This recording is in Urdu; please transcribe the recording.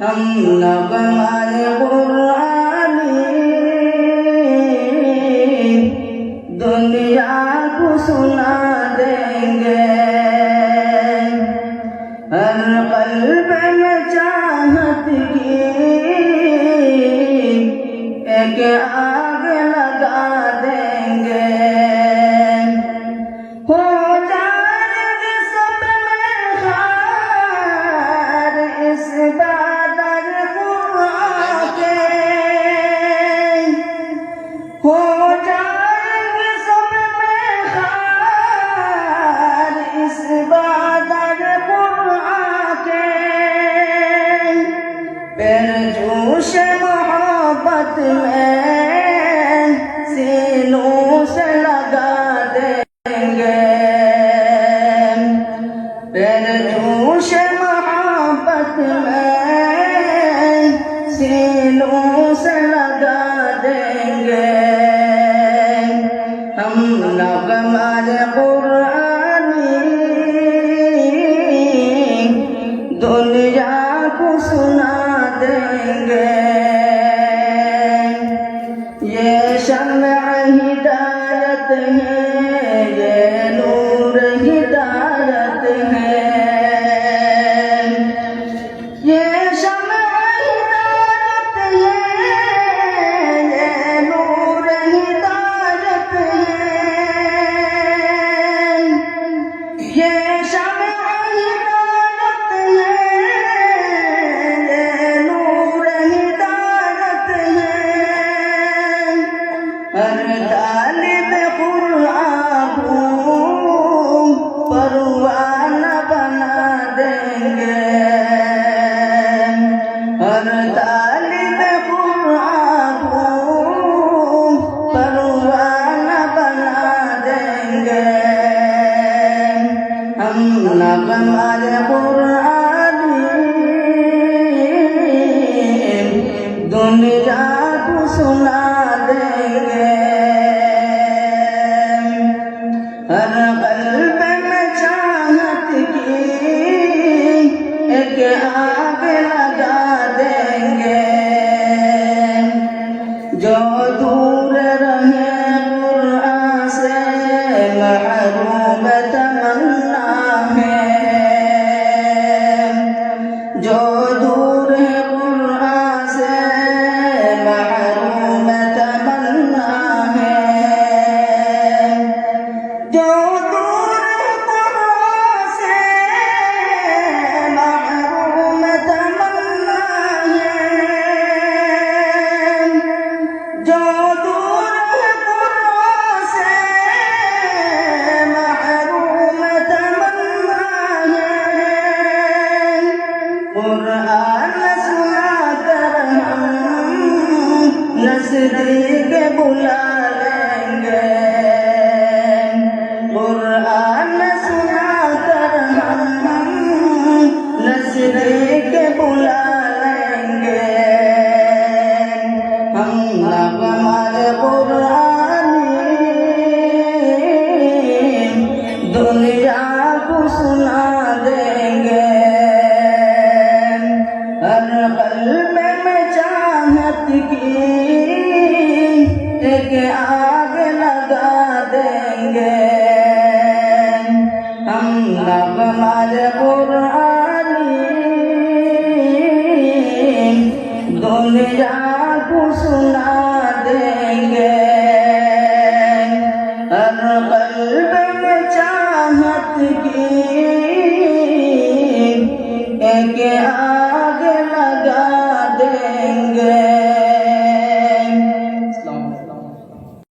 ہم نغمۂ قرآنی دنیا کو سنا دیں گے، ہر قلب میں چاہت کی ایک آگ لگا دیں گے، ہو جائیں گے سب میں خار اس بادر قرآن کے، ہو جائیں گے سب میں خار اس بادر قرآن کے، پھر جوش محبت میں سینوں سے لگا دیں گے، پھر جوش محبت میں سینوں سے لگا دیں گے، ہم نغمۂ قرآنی دنیا کو سنا دیں گے، یہ شمع ہدایت ہے، یہ نور ہدایت ہے، یہ شمع ہدایت ہے، یہ نور ہدایت ہے، یہ شمع ہدایت ہے، یہ نور ہدایت ہے، ہر طالب قرآن کو پروانہ بنا دیں گے، ہر طالب قرآن کو پروانہ بنا دیں گے، ہم نغمۂ قرآنی دنیا کو سنا دیں گے، ہر قلب میں چاہت کی ایک آگ لگا دیں گے، جو دور رہے قرآن سے محروم تمنا ہے، جو دور ہے قرآن سے محروم تمنا ہے، جو دور ہے قرآن سے محروم تمنا ہے، جو دور ہے قرآن سے محروم تمنا ہے، قرآن سنا کر ہم نزدیک بلا لیں گے، قرآن سنا کر ہم نزدیک بلا لیں گے، ہم نغمۂ قرآنی دنیا کو سنا دیں گے، ہر قلب میں چاہت کی ایک آگ لگا دیں گے، ہم نغمۂ قرآنی دنیا کو سنا دیں گے، ہر قلب میں چاہت کی ایک